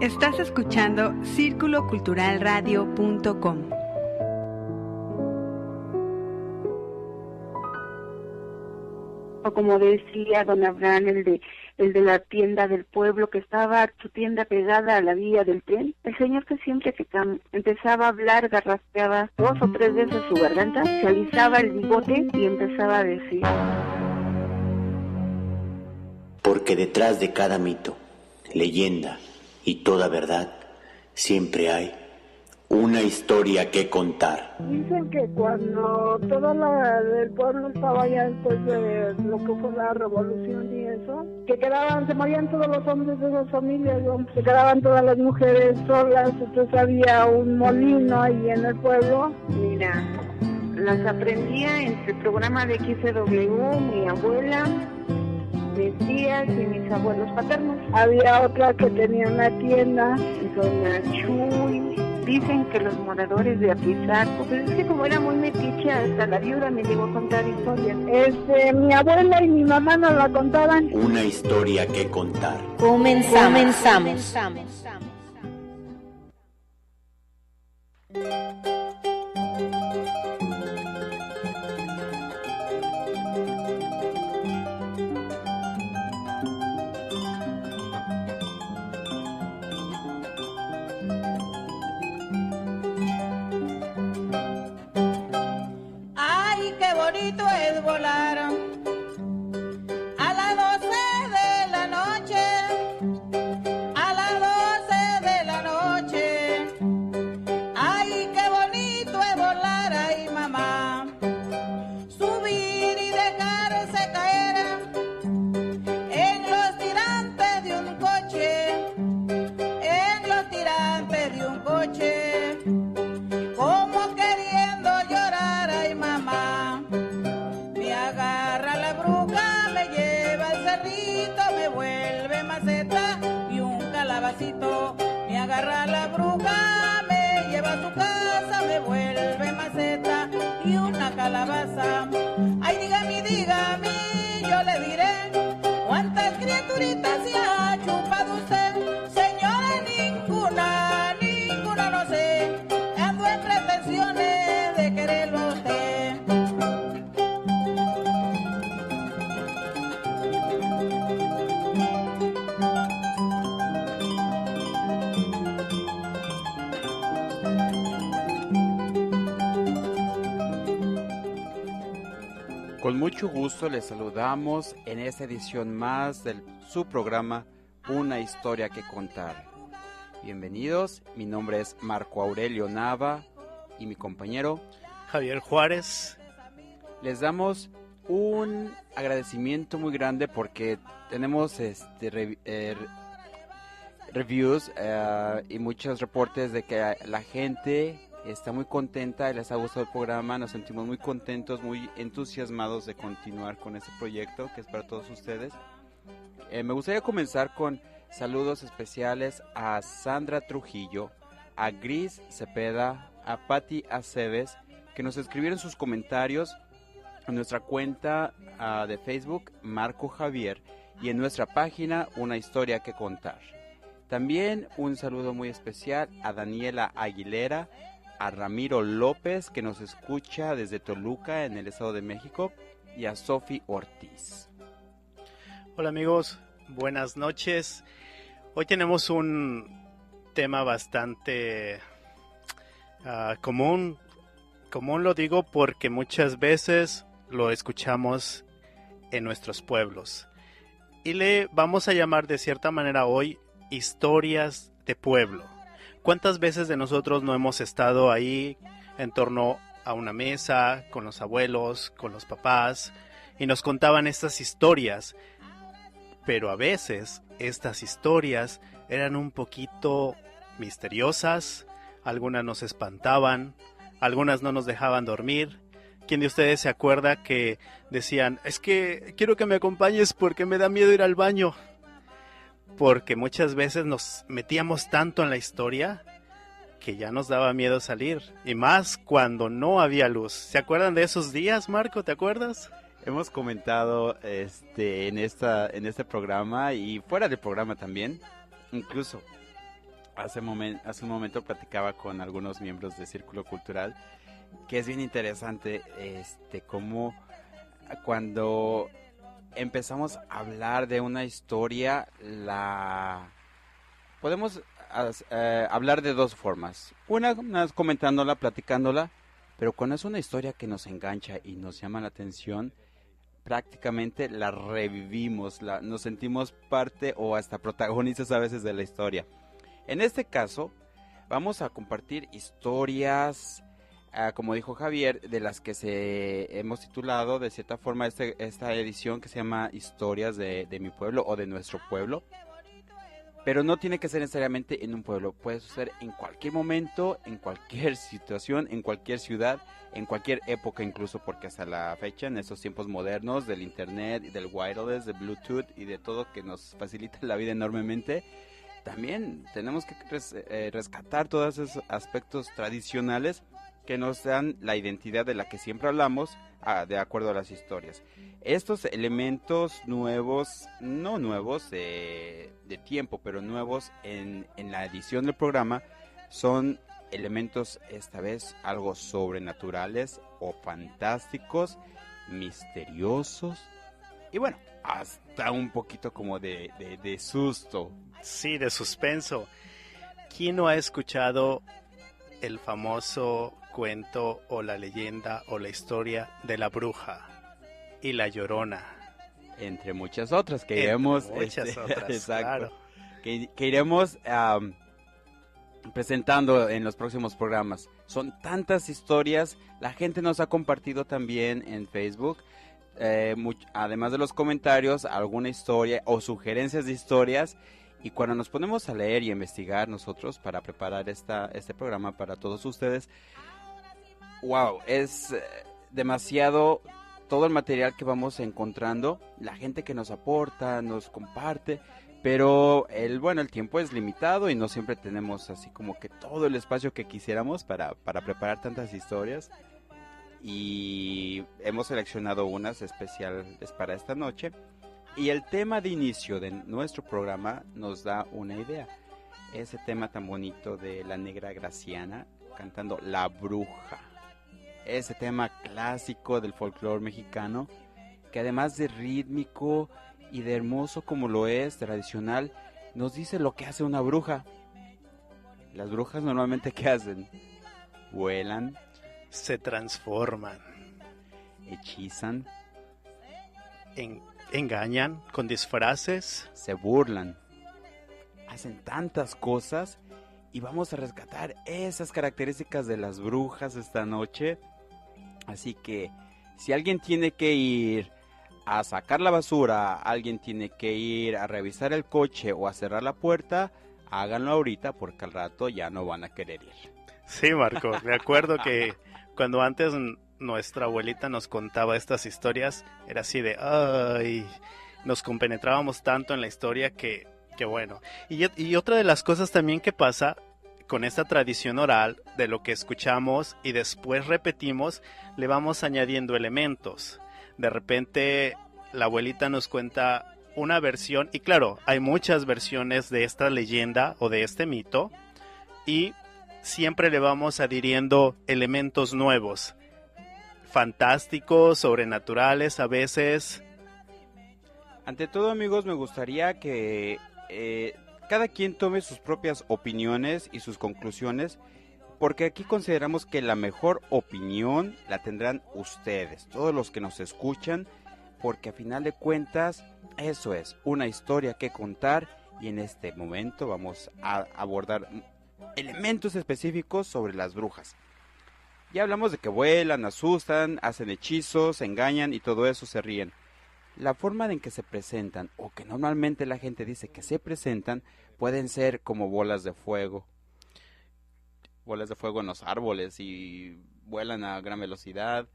Estás escuchando círculoculturalradio.com. Como decía don Abraham, el de la tienda del pueblo, que estaba su tienda pegada a la vía del tren, el señor que siempre que empezaba a hablar, garraspeaba 2 o 3 veces su garganta, se alisaba el bigote y empezaba a decir: porque detrás de cada mito, leyenda y toda verdad, siempre hay una historia que contar. Dicen que cuando todo el pueblo estaba allá después de lo que fue la revolución y eso, que se morían todos los hombres de esas familias, ¿no? Se quedaban todas las mujeres solas, entonces había un molino ahí en el pueblo. Mira, las aprendía entre el programa de XW, mi abuela, mis tías y mis abuelos paternos. Había otra que tenía una tienda, doña Chuy. Dicen que los moradores de Apizaco, pero es que como era muy metiche, hasta la viuda me llegó a contar historias. Mi abuela y mi mamá nos la contaban. Una historia que contar. Comenzamos. Bonito es volar a las 12 de la noche, a las 12 de la noche. Ay, qué bonito es volar, ay mamá, subir y dejarse caer en los tirantes de un coche, en los tirantes de un coche, como queriendo llorar, ay mamá. Me agarra la bruja, me lleva al cerrito, me vuelve maceta y un calabacito. Me agarra la bruja, me lleva a su casa, me vuelve maceta y una calabaza. Ay, dígame, yo le diré cuántas criaturitas se ha chupado usted. Señora, ninguna no sé, ando en pretensiones de quererlo a usted. Con mucho gusto les saludamos en esta edición más de su programa Una Historia que Contar. Bienvenidos, mi nombre es Marco Aurelio Nava y mi compañero Javier Juárez. Les damos un agradecimiento muy grande porque tenemos reviews y muchos reportes de que la gente está muy contenta y les ha gustado el programa. Nos sentimos muy contentos, muy entusiasmados de continuar con este proyecto que es para todos ustedes. Me gustaría comenzar con saludos especiales a Sandra Trujillo, a Gris Cepeda, a Patti Aceves, que nos escribieron sus comentarios en nuestra cuenta de Facebook Marco Javier y en nuestra página Una Historia que Contar. También un saludo muy especial a Daniela Aguilera, a Ramiro López, que nos escucha desde Toluca, en el Estado de México, y a Sofi Ortiz. Hola amigos, buenas noches. Hoy tenemos un tema bastante común. Común lo digo porque muchas veces lo escuchamos en nuestros pueblos. Y le vamos a llamar de cierta manera hoy historias de pueblo. ¿Cuántas veces de nosotros no hemos estado ahí en torno a una mesa, con los abuelos, con los papás, y nos contaban estas historias? Pero a veces estas historias eran un poquito misteriosas, algunas nos espantaban, algunas no nos dejaban dormir. ¿Quién de ustedes se acuerda que decían, es que quiero que me acompañes porque me da miedo ir al baño? Porque muchas veces nos metíamos tanto en la historia que ya nos daba miedo salir. Y más cuando no había luz. ¿Se acuerdan de esos días, Marco? ¿Te acuerdas? Hemos comentado en este programa y fuera del programa también, incluso Hace un momento platicaba con algunos miembros de Círculo Cultural que es bien interesante cómo cuando empezamos a hablar de una historia podemos hablar de dos formas. Una es comentándola, platicándola, pero cuando es una historia que nos engancha y nos llama la atención, prácticamente la revivimos, nos sentimos parte o hasta protagonistas a veces de la historia. En este caso, vamos a compartir historias, como dijo Javier, de las que hemos titulado de cierta forma esta edición que se llama Historias de mi pueblo o de nuestro pueblo. Pero no tiene que ser necesariamente en un pueblo, puede suceder en cualquier momento, en cualquier situación, en cualquier ciudad, en cualquier época incluso, porque hasta la fecha, en estos tiempos modernos del internet, del wireless, del Bluetooth y de todo que nos facilita la vida enormemente, también tenemos que rescatar todos esos aspectos tradicionales que nos dan la identidad de la que siempre hablamos, de acuerdo a las historias. Estos elementos nuevos, no nuevos de tiempo, pero nuevos en la edición del programa, son elementos esta vez algo sobrenaturales o fantásticos, misteriosos y bueno, hasta un poquito como de susto. Sí, de suspenso. ¿Quién no ha escuchado el famoso cuento o la leyenda o la historia de la bruja y la llorona? Entre muchas otras que iremos... Muchas otras, exacto, claro. Que iremos presentando en los próximos programas. Son tantas historias, la gente nos ha compartido también en Facebook, además de los comentarios, alguna historia o sugerencias de historias. Y cuando nos ponemos a leer y a investigar nosotros para preparar este programa para todos ustedes, wow, es demasiado todo el material que vamos encontrando, la gente que nos aporta, nos comparte, pero el tiempo es limitado y no siempre tenemos así como que todo el espacio que quisiéramos para preparar tantas historias. Y hemos seleccionado unas especiales para esta noche. Y el tema de inicio de nuestro programa nos da una idea. Ese tema tan bonito de la negra Graciana cantando La Bruja. Ese tema clásico del folclore mexicano que además de rítmico y de hermoso como lo es, tradicional, nos dice lo que hace una bruja. Las brujas normalmente ¿qué hacen? Vuelan, Se transforman, hechizan, engañan con disfraces. se burlan, hacen tantas cosas y vamos a rescatar esas características de las brujas esta noche. Así que si alguien tiene que ir a sacar la basura, alguien tiene que ir a revisar el coche o a cerrar la puerta, háganlo ahorita porque al rato ya no van a querer ir. Sí, Marco, me acuerdo que cuando antes nuestra abuelita nos contaba estas historias, era así de, ay, nos compenetrábamos tanto en la historia que bueno. Y otra de las cosas también que pasa con esta tradición oral, de lo que escuchamos y después repetimos, le vamos añadiendo elementos. De repente la abuelita nos cuenta una versión, y claro, hay muchas versiones de esta leyenda o de este mito, y siempre le vamos adhiriendo elementos nuevos, fantásticos, sobrenaturales a veces. Ante todo, amigos, me gustaría que cada quien tome sus propias opiniones y sus conclusiones, porque aquí consideramos que la mejor opinión la tendrán ustedes, todos los que nos escuchan, porque a final de cuentas eso es una historia que contar, y en este momento vamos a abordar elementos específicos sobre las brujas. Ya hablamos de que vuelan, asustan, hacen hechizos, engañan y todo eso, se ríen. La forma en que se presentan, o que normalmente la gente dice que se presentan, pueden ser como bolas de fuego. Bolas de fuego en los árboles y vuelan a gran velocidad.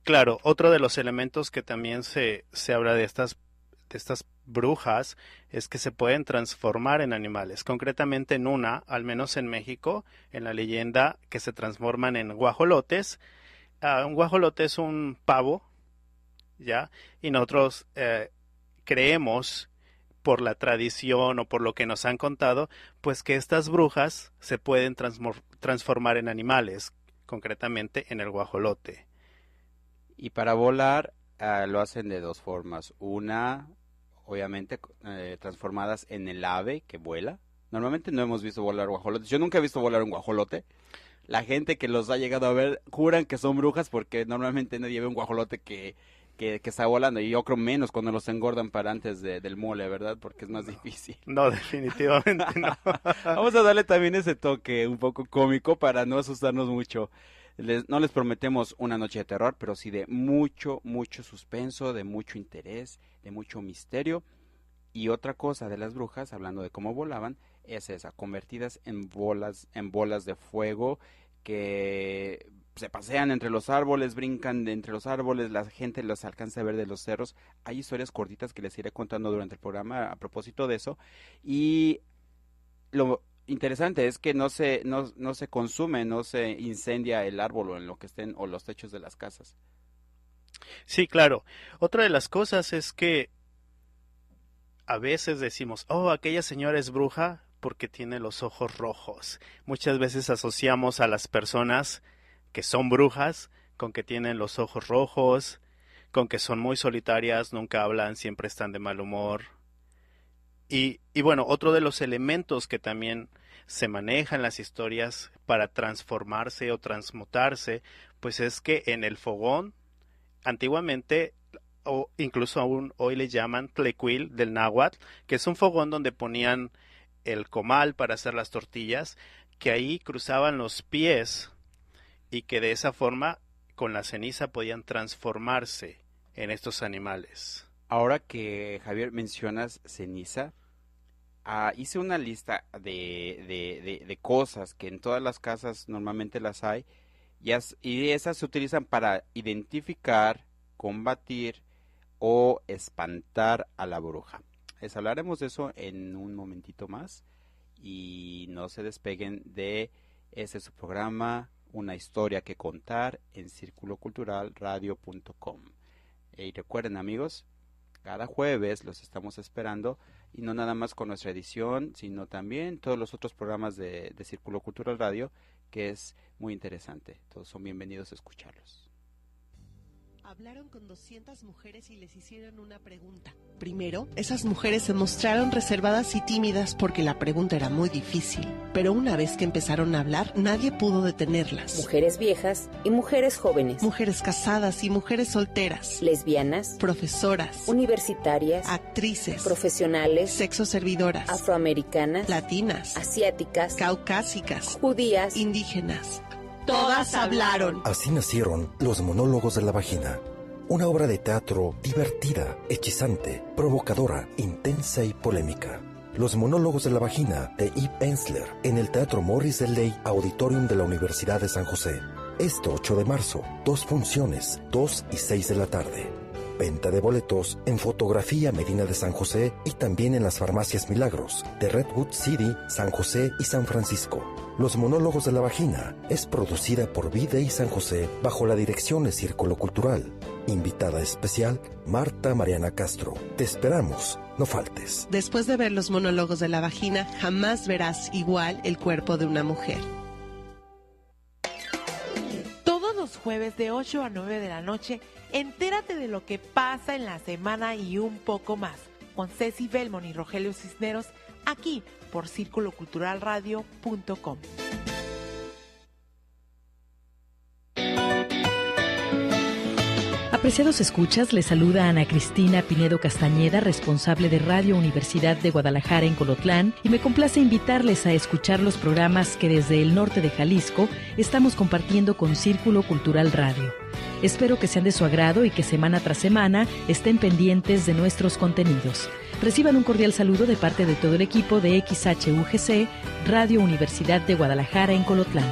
Claro, otro de los elementos que también se habla de estas brujas es que se pueden transformar en animales. Concretamente en una, al menos en México, en la leyenda, que se transforman en guajolotes. Un guajolote es un pavo, ¿ya? Y nosotros creemos, por la tradición o por lo que nos han contado, pues que estas brujas se pueden transformar en animales, concretamente en el guajolote. Y para volar lo hacen de dos formas. Una, obviamente, transformadas en el ave que vuela. Normalmente no hemos visto volar guajolotes. Yo nunca he visto volar un guajolote. La gente que los ha llegado a ver juran que son brujas porque normalmente nadie ve un guajolote que está volando. Y yo creo menos cuando los engordan para antes del mole, ¿verdad? Porque es más difícil. No, definitivamente no. Vamos a darle también ese toque un poco cómico para no asustarnos mucho. No les prometemos una noche de terror, pero sí de mucho, mucho suspenso, de mucho interés, de mucho misterio. Y otra cosa de las brujas, hablando de cómo volaban, es esa, convertidas en bolas de fuego que se pasean entre los árboles, brincan de entre los árboles, la gente los alcanza a ver de los cerros. Hay historias cortitas que les iré contando durante el programa a propósito de eso. Y lo interesante es que no se consume, no se incendia el árbol o en lo que estén, o los techos de las casas. Sí, claro. Otra de las cosas es que a veces decimos, oh, aquella señora es bruja porque tiene los ojos rojos. Muchas veces asociamos a las personas que son brujas con que tienen los ojos rojos, con que son muy solitarias, nunca hablan, siempre están de mal humor. Y bueno, otro de los elementos que también se maneja en las historias para transformarse o transmutarse, pues es que en el fogón, antiguamente, o incluso aún hoy le llaman tlecuil del náhuatl, que es un fogón donde ponían el comal para hacer las tortillas, que ahí cruzaban los pies y que de esa forma con la ceniza podían transformarse en estos animales. Ahora que Javier mencionas ceniza, hice una lista de cosas que en todas las casas normalmente las hay y esas se utilizan para identificar, combatir o espantar a la bruja. Les hablaremos de eso en un momentito más y no se despeguen de su programa, Una historia que contar en circuloculturalradio.com. Y recuerden, amigos, cada jueves los estamos esperando y no nada más con nuestra edición, sino también todos los otros programas de Círculo Cultural Radio, que es muy interesante. Todos son bienvenidos a escucharlos. Hablaron con 200 mujeres y les hicieron una pregunta. Primero, esas mujeres se mostraron reservadas y tímidas porque la pregunta era muy difícil. Pero una vez que empezaron a hablar, nadie pudo detenerlas. Mujeres viejas y mujeres jóvenes. Mujeres casadas y mujeres solteras. Lesbianas. Profesoras. Universitarias. Actrices. Profesionales. Sexoservidoras. Afroamericanas. Latinas. Asiáticas. Caucásicas. Judías. Indígenas. Todas hablaron. Así nacieron Los Monólogos de la Vagina, una obra de teatro divertida, hechizante, provocadora, intensa y polémica. Los Monólogos de la Vagina, de Eve Ensler, en el Teatro Morris Delley Auditorium de la Universidad de San José. Este 8 de marzo, 2 funciones, 2 y 6 de la tarde. Venta de boletos en Fotografía Medina de San José y también en las farmacias Milagros de Redwood City, San José y San Francisco. Los Monólogos de la Vagina es producida por Vida y San José bajo la dirección de Círculo Cultural. Invitada especial, Marta Mariana Castro. Te esperamos, no faltes. Después de ver Los Monólogos de la Vagina, jamás verás igual el cuerpo de una mujer. Todos los jueves de 8 a 9 de la noche, entérate de lo que pasa en la semana y un poco más, con Ceci Belmont y Rogelio Cisneros, aquí por circuloculturalradio.com. Apreciados escuchas, les saluda Ana Cristina Pinedo Castañeda, responsable de Radio Universidad de Guadalajara en Colotlán, y me complace invitarles a escuchar los programas que desde el norte de Jalisco estamos compartiendo con Círculo Cultural Radio. Espero que sean de su agrado y que semana tras semana estén pendientes de nuestros contenidos. Reciban un cordial saludo de parte de todo el equipo de XHUGC, Radio Universidad de Guadalajara en Colotlán.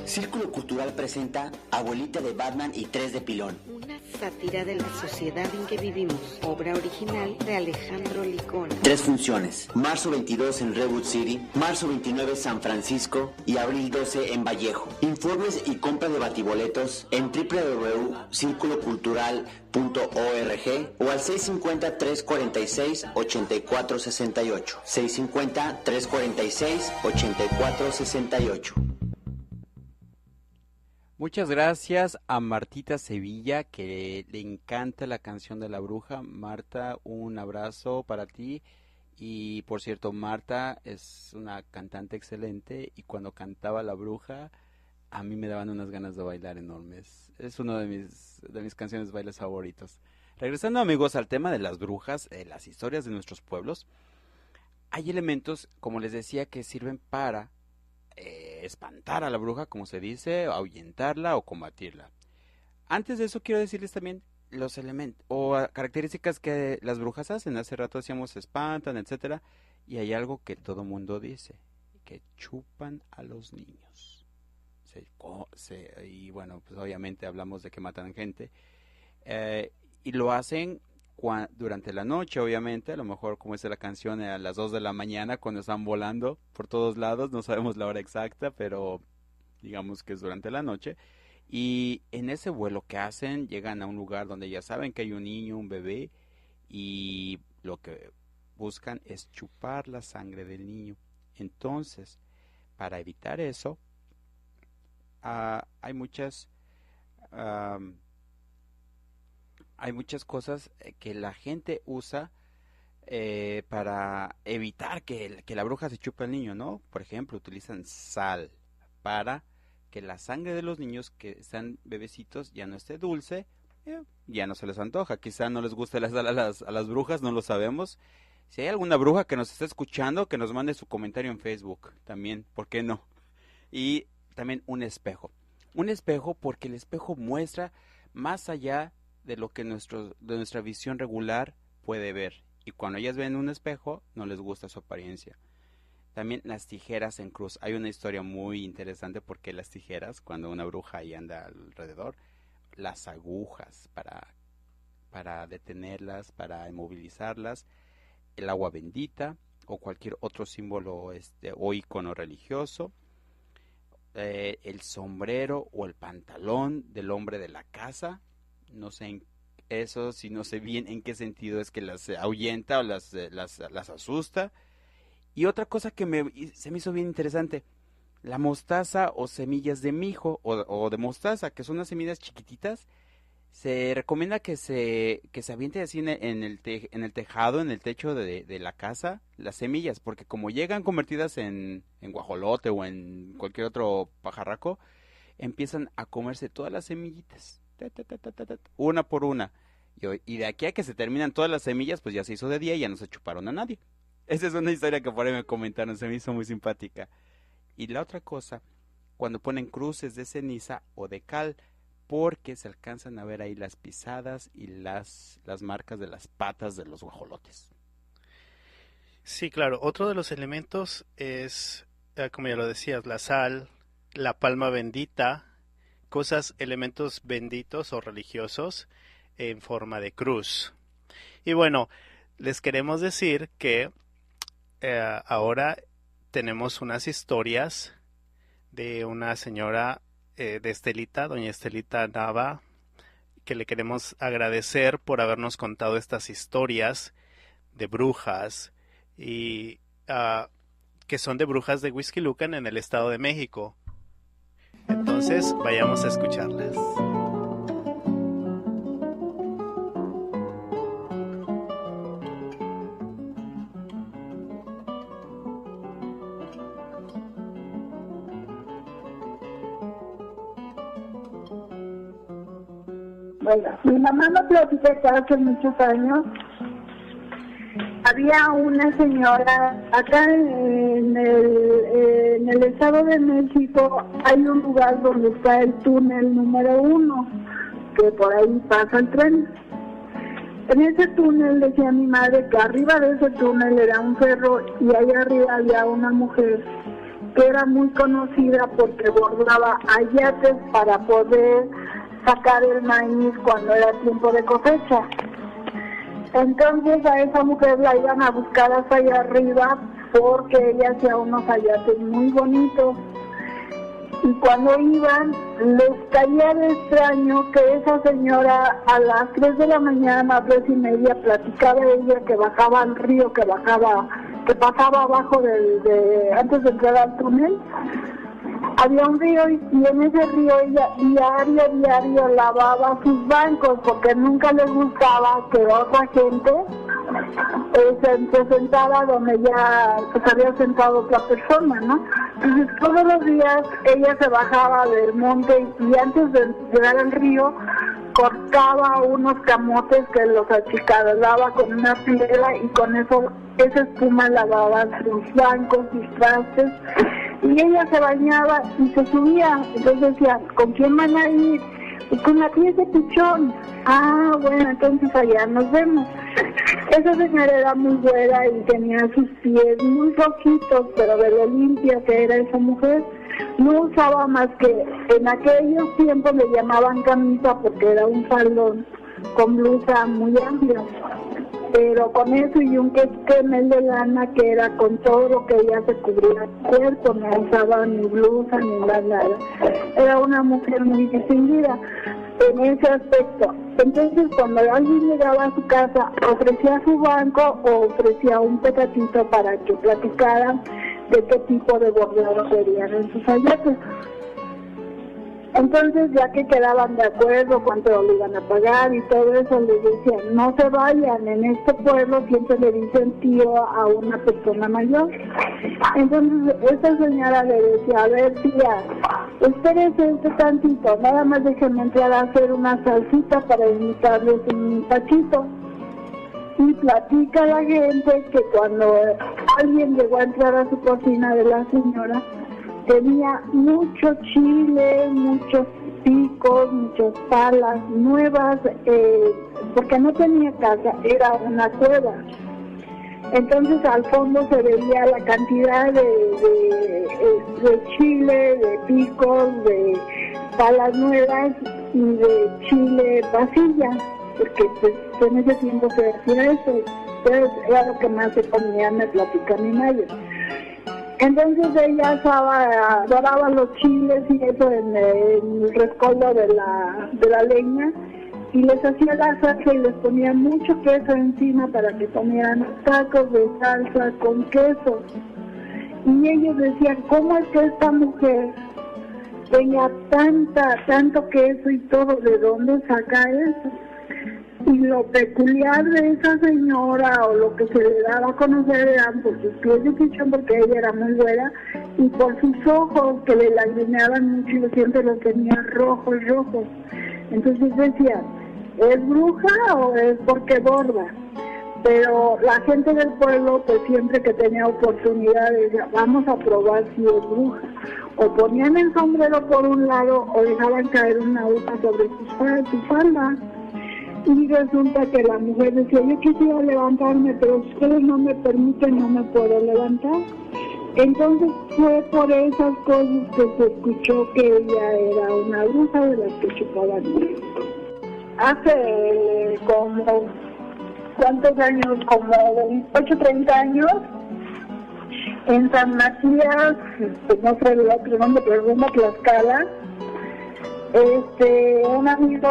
Círculo Cultural presenta Abuelita de Batman y 3 de Pilón. Una sátira de la sociedad en que vivimos. Obra original de Alejandro Licona. 3 funciones. Marzo 22 en Redwood City, marzo 29 San Francisco y abril 12 en Vallejo. Informes y compra de batiboletos en www.circulocultural.org o al 650-346-8468. 650-346-8468. Muchas gracias a Martita Sevilla, que le encanta la canción de La Bruja. Marta, un abrazo para ti. Y por cierto, Marta es una cantante excelente y cuando cantaba La Bruja, a mí me daban unas ganas de bailar enormes. Es una de mis canciones de bailes favoritos. Regresando, amigos, al tema de las brujas, las historias de nuestros pueblos, hay elementos, como les decía, que sirven para espantar a la bruja, como se dice, ahuyentarla o combatirla. Antes de eso quiero decirles también los elementos o características que las brujas hacen. Hace rato decíamos se espantan, etcétera, y hay algo que todo mundo dice, que chupan a los niños. Y bueno, pues obviamente hablamos de que matan gente, y lo hacen durante la noche, obviamente, a lo mejor como dice la canción, a las 2 de la mañana cuando están volando por todos lados, no sabemos la hora exacta, pero digamos que es durante la noche, y en ese vuelo que hacen, llegan a un lugar donde ya saben que hay un niño, un bebé, y lo que buscan es chupar la sangre del niño. Entonces, para evitar eso, hay muchas cosas que la gente usa para evitar que la bruja se chupe al niño, ¿no? Por ejemplo, utilizan sal para que la sangre de los niños que están bebecitos ya no esté dulce, ya no se les antoja. Quizá no les guste la sal a las brujas, no lo sabemos. Si hay alguna bruja que nos está escuchando, que nos mande su comentario en Facebook también, ¿por qué no? Y también un espejo. Un espejo porque el espejo muestra más allá de lo que de nuestra visión regular puede ver. Y cuando ellas ven un espejo, no les gusta su apariencia. También las tijeras en cruz. Hay una historia muy interesante porque las tijeras, cuando una bruja ahí anda alrededor, las agujas para detenerlas, para inmovilizarlas, el agua bendita o cualquier otro símbolo o icono religioso, el sombrero o el pantalón del hombre de la casa. No sé si no sé bien en qué sentido es que las ahuyenta o las asusta. Y otra cosa que se me hizo bien interesante, la mostaza o semillas de mijo o de mostaza, que son unas semillas chiquititas, se recomienda que se aviente así en el tejado, en el techo de la casa, las semillas, porque como llegan convertidas en guajolote o en cualquier otro pajarraco, empiezan a comerse todas las semillitas, una por una, y de aquí a que se terminan todas las semillas, pues ya se hizo de día y ya no se chuparon a nadie. Esa es una historia que por ahí me comentaron, se me hizo muy simpática. Y la otra cosa, cuando ponen cruces de ceniza o de cal, porque se alcanzan a ver ahí las pisadas y las marcas de las patas de los guajolotes. Sí, claro. Otro de los elementos es, como ya lo decías, la sal, la palma bendita, elementos benditos o religiosos en forma de cruz. Y bueno, les queremos decir que ahora tenemos unas historias de una señora de Estelita, doña Estelita Nava, que le queremos agradecer por habernos contado estas historias de brujas y que son de brujas de Huixquilucan en el Estado de México. Entonces, vayamos a escucharlas. Bueno, mi mamá me platica que hace muchos años había una señora acá en el Estado de México. Hay un lugar donde está el túnel número 1, que por ahí pasa el tren. En ese túnel, decía mi madre, que arriba de ese túnel era un cerro y allá arriba había una mujer que era muy conocida porque bordaba ayates para poder sacar el maíz cuando era tiempo de cosecha. Entonces a esa mujer la iban a buscar hasta allá arriba porque ella hacía unos ayates muy bonitos. Y cuando iban, les caía de extraño que esa señora a las 3 de la mañana, 3:30, platicaba ella que bajaba al río, que pasaba abajo antes de entrar al túnel. Había un río y en ese río ella diario lavaba sus bancos porque nunca les gustaba que otra gente se sentara donde ya se había sentado otra persona, ¿no? Entonces todos los días ella se bajaba del monte y antes de llegar al río cortaba unos camotes que los achicalaba con una piedra y con eso esa espuma lavaba sus bancos, sus trastes. Y ella se bañaba y se subía. Entonces decía, ¿con quién van a ir? Y con la tía de Pichón. Ah, bueno, entonces allá nos vemos. Esa señora era muy güera y tenía sus pies muy rojitos, pero de lo limpia que era esa mujer. No usaba más que, en aquellos tiempos le llamaban camisa porque era un faldón con blusa muy amplia. Pero con eso y un quemel de lana que era con todo lo que ella se cubría el cuerpo, no usaba ni blusa ni nada. Era una mujer muy distinguida en ese aspecto. Entonces cuando alguien llegaba a su casa, ofrecía su banco o ofrecía un petatito para que platicaran de qué tipo de bordado querían en sus ayates. Entonces, ya que quedaban de acuerdo cuánto le iban a pagar y todo eso, les decían, no se vayan, en este pueblo siempre le dicen tío a una persona mayor. Entonces, esta señora le decía, a ver tía, espérese tantito, nada más déjenme entrar a hacer una salsita para invitarles un tachito. Y platica la gente que cuando alguien llegó a entrar a su cocina de la señora, tenía mucho chile, muchos picos, muchas palas nuevas, porque no tenía casa, era una cueva. Entonces al fondo se veía la cantidad de chile, de picos, de palas nuevas y de chile pasilla, porque pues en ese tiempo se hacía eso, pues era lo que más se comía, me platica mi madre. Entonces ella doraba los chiles y eso en el rescoldo de la leña y les hacía la salsa y les ponía mucho queso encima para que comieran tacos de salsa con queso. Y ellos decían, ¿cómo es que esta mujer tenía tanto queso y todo? ¿De dónde saca eso? Y lo peculiar de esa señora, o lo que se le daba a conocer, eran por sus pies de pichón, porque ella era muy güera, y por sus ojos, que le lagrimeaban mucho y siempre los tenía rojos. Entonces decían, ¿es bruja o es porque borda? Pero la gente del pueblo, pues siempre que tenía oportunidad, decía, vamos a probar si es bruja. O ponían el sombrero por un lado, o dejaban caer una aguja sobre su falda. Y resulta que la mujer decía, yo quisiera levantarme, pero si ustedes no me permiten, no me puedo levantar. Entonces fue por esas cosas que se escuchó que ella era una bruja de las que chupaban. Hace como, ¿cuántos años? Como 28, 30 años, en San Matías, no sé el otro nombre, pero rumbo a Tlaxcala, un amigo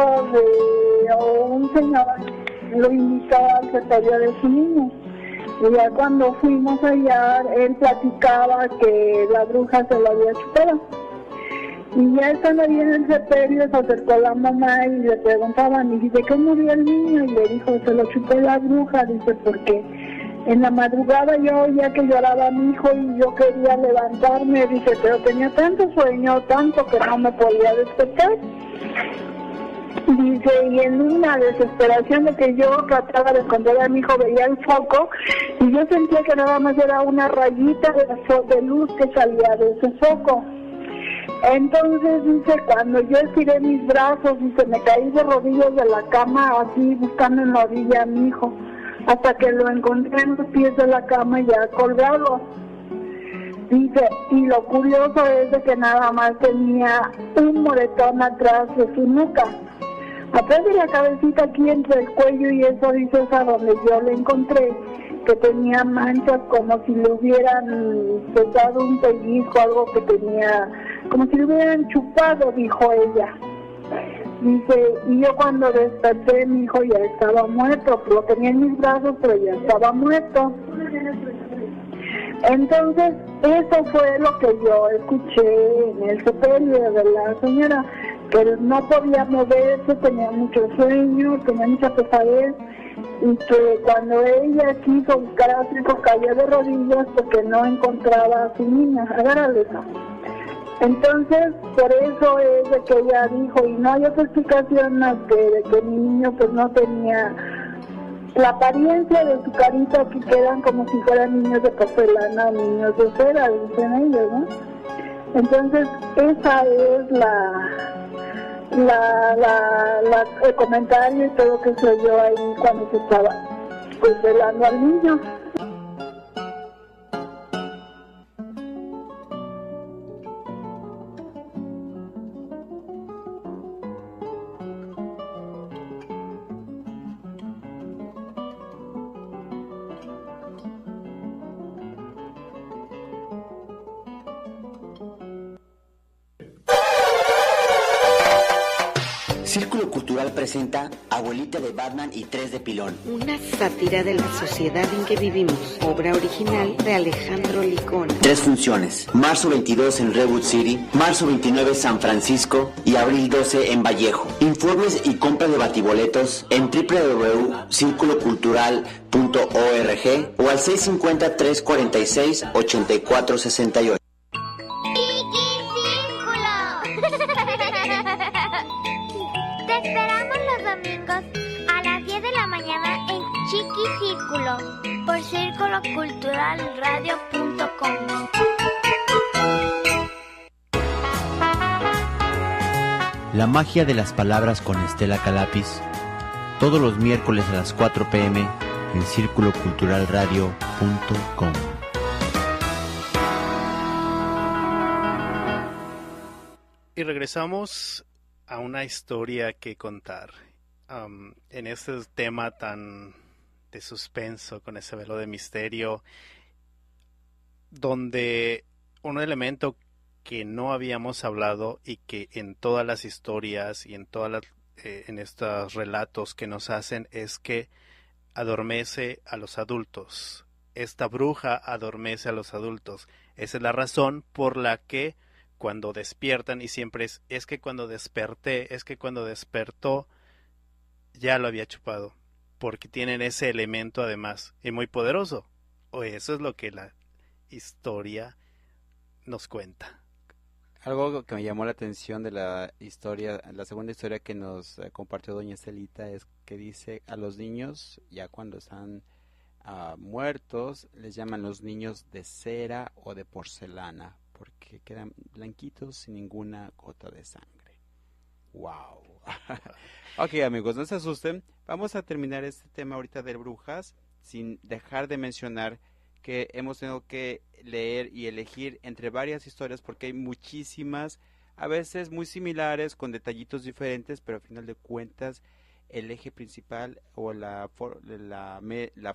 o un señor lo invitó al sepelio de su niño. Y ya cuando fuimos allá, él platicaba que la bruja se lo había chupado. Y ya estando ahí en el sepelio, se acercó la mamá y le preguntaban, ¿y de qué murió el niño? Y le dijo, se lo chupó la bruja, dice, porque en la madrugada yo oía que lloraba a mi hijo y yo quería levantarme, dice, pero tenía tanto sueño, tanto que no me podía despertar. Dice, y en una desesperación de que yo trataba de esconder a mi hijo, veía el foco y yo sentía que nada más era una rayita de luz que salía de ese foco. Entonces dice, cuando yo estiré mis brazos, dice, me caí de rodillas de la cama, así buscando en la orilla a mi hijo, hasta que lo encontré en los pies de la cama ya colgado. Dice, y lo curioso es de que nada más tenía un moretón atrás de su nuca. Atrás de la cabecita, aquí entre el cuello y eso, dice, es a donde yo le encontré, que tenía manchas como si le hubieran dado un pellizco, algo que tenía, como si le hubieran chupado, dijo ella. Dice, y yo cuando desperté, mi hijo ya estaba muerto, lo tenía en mis brazos, pero ya estaba muerto. Entonces, eso fue lo que yo escuché en el sepelio de la señora, que no podía moverse, tenía mucho sueño, tenía mucha pesadez, y que cuando ella quiso buscar a su hijo, cayó de rodillas porque no encontraba a su niña. Agárrale eso. Entonces, por eso es de que ella dijo, y no hay otra explicación más que de que mi niño pues no tenía la apariencia de su carita, que quedan como si fueran niños de porcelana, niños de cera, dicen ellos, ¿no? Entonces, esa es el comentario y todo que se oyó ahí cuando se estaba pues velando al niño. Círculo Cultural presenta Abuelita de Batman y Tres de Pilón. Una sátira de la sociedad en que vivimos. Obra original de Alejandro Licona. 3 funciones. Marzo 22 en Redwood City, marzo 29 San Francisco y abril 12 en Vallejo. Informes y compra de batiboletos en www.circulocultural.org o al 650-346-8468. Te esperamos los domingos a las 10 de la mañana en Chiqui Círculo por circuloculturalradio.com. La magia de las palabras con Estela Calapis, todos los miércoles a las 4 p.m. en circuloculturalradio.com. Y regresamos a una historia que contar. En este tema tan de suspenso, con ese velo de misterio, donde un elemento que no habíamos hablado y que en todas las historias y en en estos relatos que nos hacen es que adormece a los adultos. Esta bruja adormece a los adultos. Esa es la razón por la que cuando despiertan, y siempre es que cuando desperté, es que cuando despertó ya lo había chupado, porque tienen ese elemento además y muy poderoso, o eso es lo que la historia nos cuenta. Algo que me llamó la atención de la historia, la segunda historia que nos compartió doña Estelita, es que dice a los niños, ya cuando están muertos, les llaman los niños de cera o de porcelana, porque quedan blanquitos sin ninguna gota de sangre. ¡Wow! Ok, amigos, no se asusten. Vamos a terminar este tema ahorita de brujas sin dejar de mencionar que hemos tenido que leer y elegir entre varias historias porque hay muchísimas, a veces muy similares, con detallitos diferentes, pero al final de cuentas el eje principal o la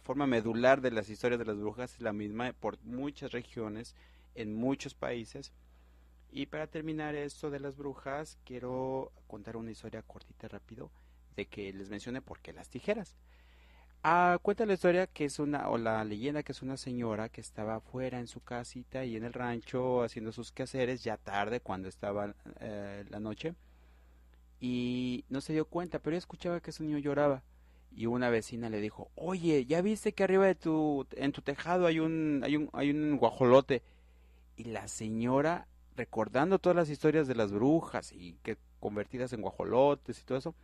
forma medular de las historias de las brujas es la misma por muchas regiones, en muchos países. Y para terminar esto de las brujas, quiero contar una historia cortita, rápido, de que les mencione por qué las tijeras. Cuenta la historia que es la leyenda que es una señora que estaba afuera en su casita y en el rancho haciendo sus quehaceres, ya tarde, cuando estaba la noche, y no se dio cuenta, pero ella escuchaba que su niño lloraba. Y una vecina le dijo: oye, ¿ya viste que arriba en tu tejado hay un guajolote? Y la señora, recordando todas las historias de las brujas y que convertidas en guajolotes y todo eso,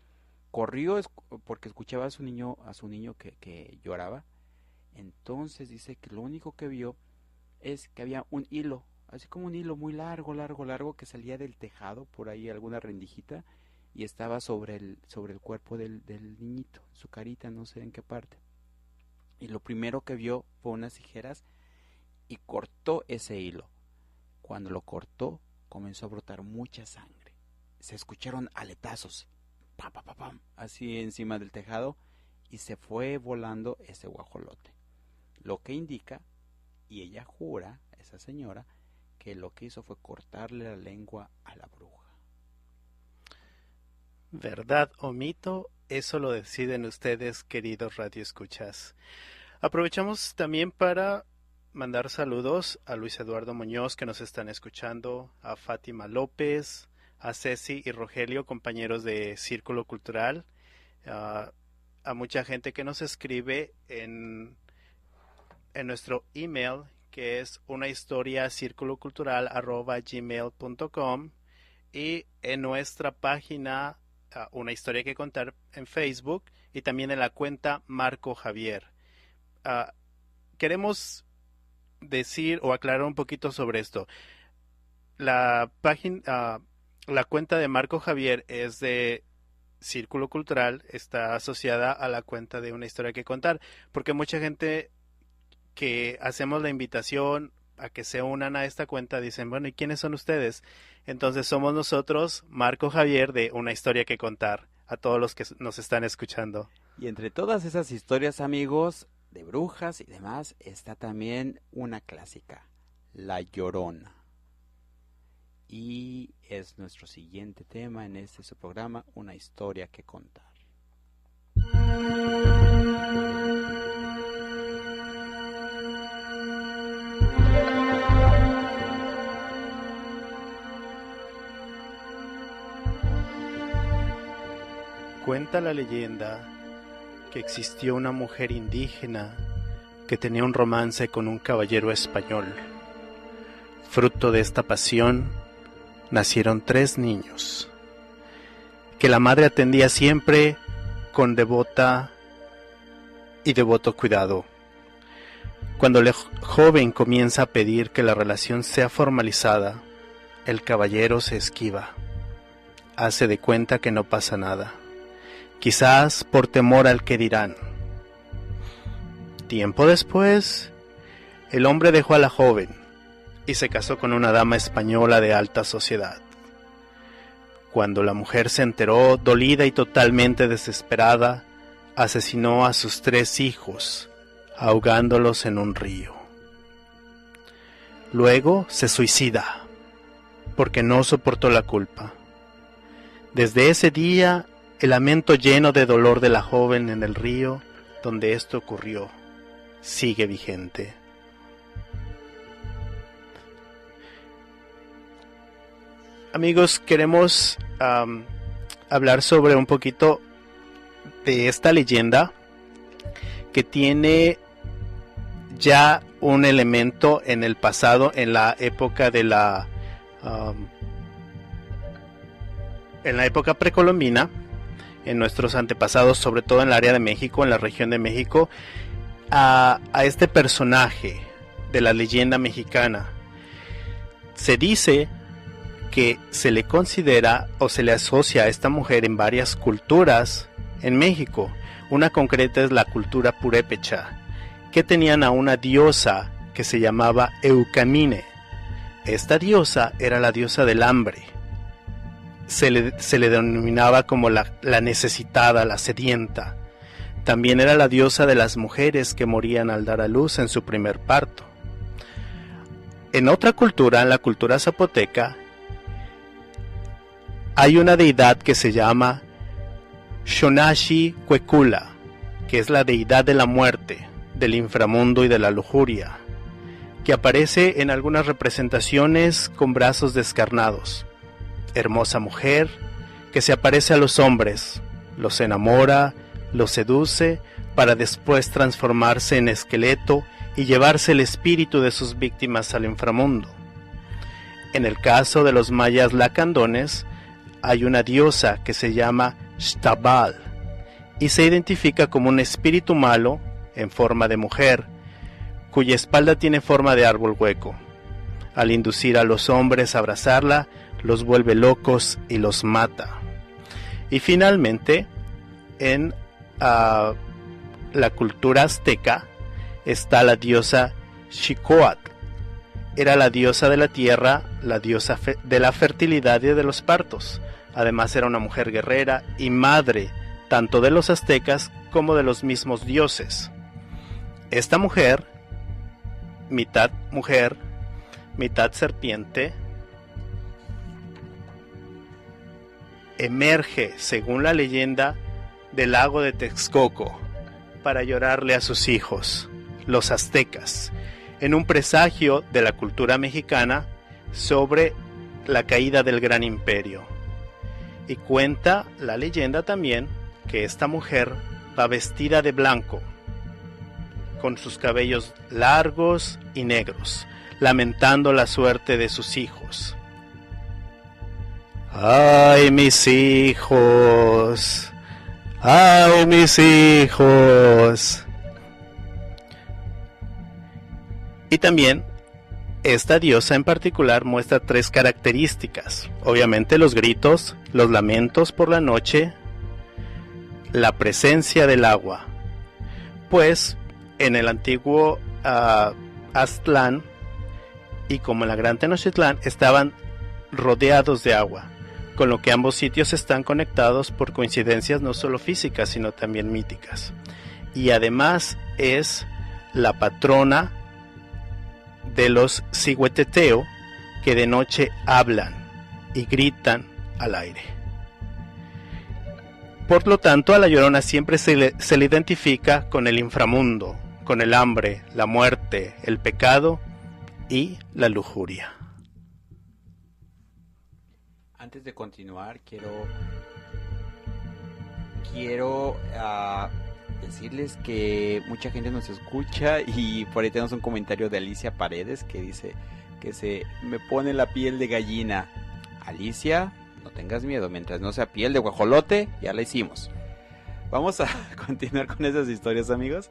corrió porque escuchaba a su niño que lloraba. Entonces dice que lo único que vio es que había un hilo, así como un hilo muy largo, que salía del tejado, por ahí alguna rendijita, y estaba sobre el cuerpo del niñito, su carita, no sé en qué parte. Y lo primero que vio fue unas tijeras y cortó ese hilo. Cuando lo cortó, comenzó a brotar mucha sangre. Se escucharon aletazos, pam, pam, pam, pam, así encima del tejado, y se fue volando ese guajolote. Lo que indica, y ella jura, esa señora, que lo que hizo fue cortarle la lengua a la bruja. ¿Verdad o mito? Eso lo deciden ustedes, queridos radioescuchas. Aprovechamos también para mandar saludos a Luis Eduardo Muñoz, que nos están escuchando, a Fátima López, a Ceci y Rogelio, compañeros de Círculo Cultural, a mucha gente que nos escribe en nuestro email, que es unahistoriacirculocultural@gmail.com, y en nuestra página Una Historia que Contar en Facebook, y también en la cuenta Marco Javier. Queremos decir o aclarar un poquito sobre esto. La página, la cuenta de Marco Javier es de Círculo Cultural, está asociada a la cuenta de Una Historia que Contar, porque mucha gente que hacemos la invitación a que se unan a esta cuenta dicen, bueno, ¿y quiénes son ustedes? Entonces somos nosotros, Marco Javier, de Una Historia que Contar, a todos los que nos están escuchando. Y entre todas esas historias, amigos, de brujas y demás, está también una clásica, La Llorona. Y es nuestro siguiente tema en su programa, Una Historia que Contar. Cuenta la leyenda que existió una mujer indígena que tenía un romance con un caballero español. Fruto de esta pasión nacieron 3 niños, que la madre atendía siempre con devoto cuidado. Cuando el joven comienza a pedir que la relación sea formalizada, el caballero se esquiva, hace de cuenta que no pasa nada, quizás por temor al que dirán. Tiempo después, el hombre dejó a la joven y se casó con una dama española de alta sociedad. Cuando la mujer se enteró, dolida y totalmente desesperada, asesinó a sus 3 hijos, ahogándolos en un río. Luego se suicida, porque no soportó la culpa. Desde ese día, el lamento lleno de dolor de la joven en el río donde esto ocurrió sigue vigente. Amigos, queremos hablar sobre un poquito de esta leyenda que tiene ya un elemento en el pasado, en la época de la época precolombina, en nuestros antepasados, sobre todo en el área de México, en la región de México, a este personaje de la leyenda mexicana. Se dice que se le considera o se le asocia a esta mujer en varias culturas en México. Una concreta es la cultura purépecha, que tenían a una diosa que se llamaba Eucamine. Esta diosa era la diosa del hambre. Se le denominaba como la necesitada, la sedienta. También era la diosa de las mujeres que morían al dar a luz en su primer parto. En otra cultura, en la cultura zapoteca, hay una deidad que se llama Xonaxi Cuecula, que es la deidad de la muerte, del inframundo y de la lujuria, que aparece en algunas representaciones con brazos descarnados. Hermosa mujer que se aparece a los hombres, los enamora, los seduce para después transformarse en esqueleto y llevarse el espíritu de sus víctimas al inframundo. En el caso de los mayas lacandones, hay una diosa que se llama Xtabal y se identifica como un espíritu malo en forma de mujer, cuya espalda tiene forma de árbol hueco. Al inducir a los hombres a abrazarla, los vuelve locos y los mata. Y finalmente, en la cultura azteca está la diosa Xicoatl. Era la diosa de la tierra, la diosa de la fertilidad y de los partos. Además era una mujer guerrera y madre tanto de los aztecas como de los mismos dioses. Esta mujer, mitad serpiente, emerge, según la leyenda, del lago de Texcoco para llorarle a sus hijos, los aztecas, en un presagio de la cultura mexicana sobre la caída del gran imperio. Y cuenta la leyenda también que esta mujer va vestida de blanco, con sus cabellos largos y negros, lamentando la suerte de sus hijos. ¡Ay, mis hijos! ¡Ay, mis hijos! Y también, esta diosa en particular muestra 3 características. Obviamente los gritos, los lamentos por la noche, la presencia del agua. Pues en el antiguo Aztlán y como en la Gran Tenochtitlán estaban rodeados de agua, con lo que ambos sitios están conectados por coincidencias no solo físicas sino también míticas. Y además es la patrona de los Cihueteteo, que de noche hablan y gritan al aire. Por lo tanto, a la Llorona siempre se le identifica con el inframundo, con el hambre, la muerte, el pecado y la lujuria. Antes de continuar, quiero decirles que mucha gente nos escucha y por ahí tenemos un comentario de Alicia Paredes que dice que se me pone la piel de gallina. Alicia, no tengas miedo, mientras no sea piel de guajolote, ya la hicimos. Vamos a continuar con esas historias, amigos.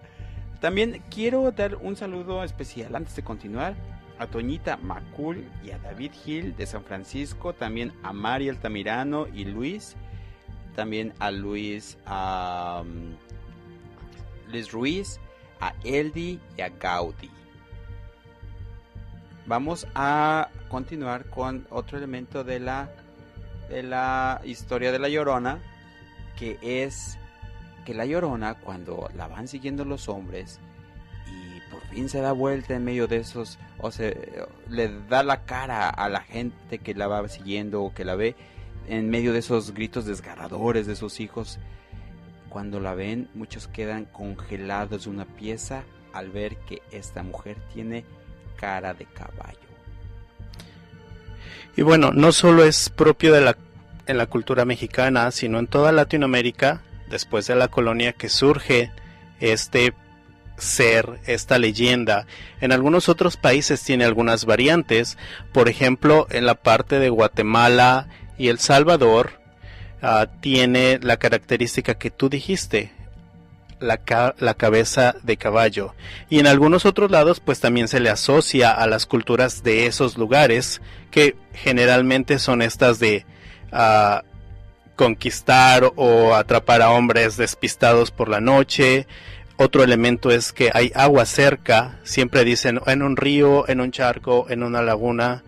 También quiero dar un saludo especial antes de continuar a Toñita Macul y a David Gil de San Francisco, también a Mari Altamirano y Luis, también a Luis Ruiz, a Eldi y a Gaudi. Vamos a continuar con otro elemento de la historia de la Llorona, que es que la Llorona, cuando la van siguiendo los hombres y por fin se da vuelta en medio de esos, le da la cara a la gente que la va siguiendo o que la ve en medio de esos gritos desgarradores de sus hijos. Cuando la ven, muchos quedan congelados de una pieza al ver que esta mujer tiene cara de caballo. Y bueno, no solo es propio en la cultura mexicana, sino en toda Latinoamérica, después de la colonia, que surge este ser, esta leyenda. En algunos otros países tiene algunas variantes. Por ejemplo, en la parte de Guatemala y El Salvador, tiene la característica que tú dijiste, la cabeza de caballo. Y en algunos otros lados pues también se le asocia a las culturas de esos lugares, que generalmente son estas de conquistar o atrapar a hombres despistados por la noche. Otro elemento es que hay agua cerca, siempre dicen en un río, en un charco, en una laguna.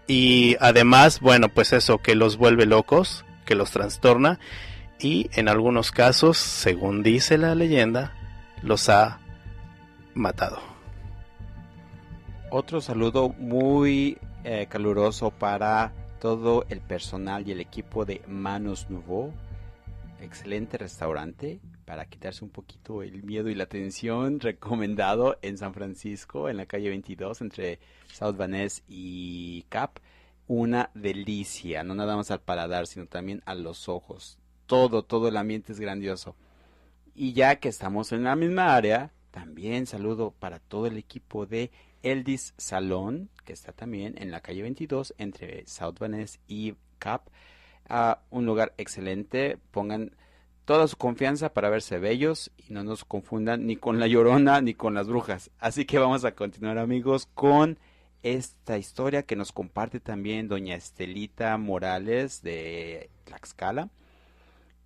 Y además, bueno, pues eso, que los vuelve locos, que los trastorna, y en algunos casos, según dice la leyenda, los ha matado. Otro saludo muy caluroso para todo el personal y el equipo de Manos Nouveau. Excelente restaurante para quitarse un poquito el miedo y la tensión, recomendado en San Francisco, en la calle 22, entre South Van Ness y Cap. Una delicia, no nada más al paladar, sino también a los ojos. Todo el ambiente es grandioso. Y ya que estamos en la misma área, también saludo para todo el equipo de Eldis Salón, que está también en la calle 22, entre South Van Ness y Cap. Un lugar excelente, pongan toda su confianza para verse bellos y no nos confundan ni con la Llorona ni con las brujas. Así que vamos a continuar, amigos, con esta historia que nos comparte también doña Estelita Morales de Tlaxcala,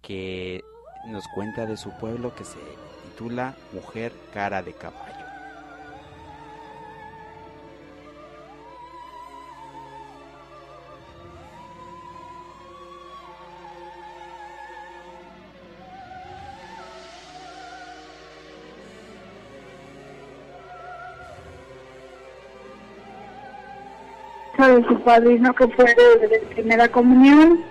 que nos cuenta de su pueblo, que se titula Mujer Cara de Caballo. casa de su padrino que fue de primera comunión.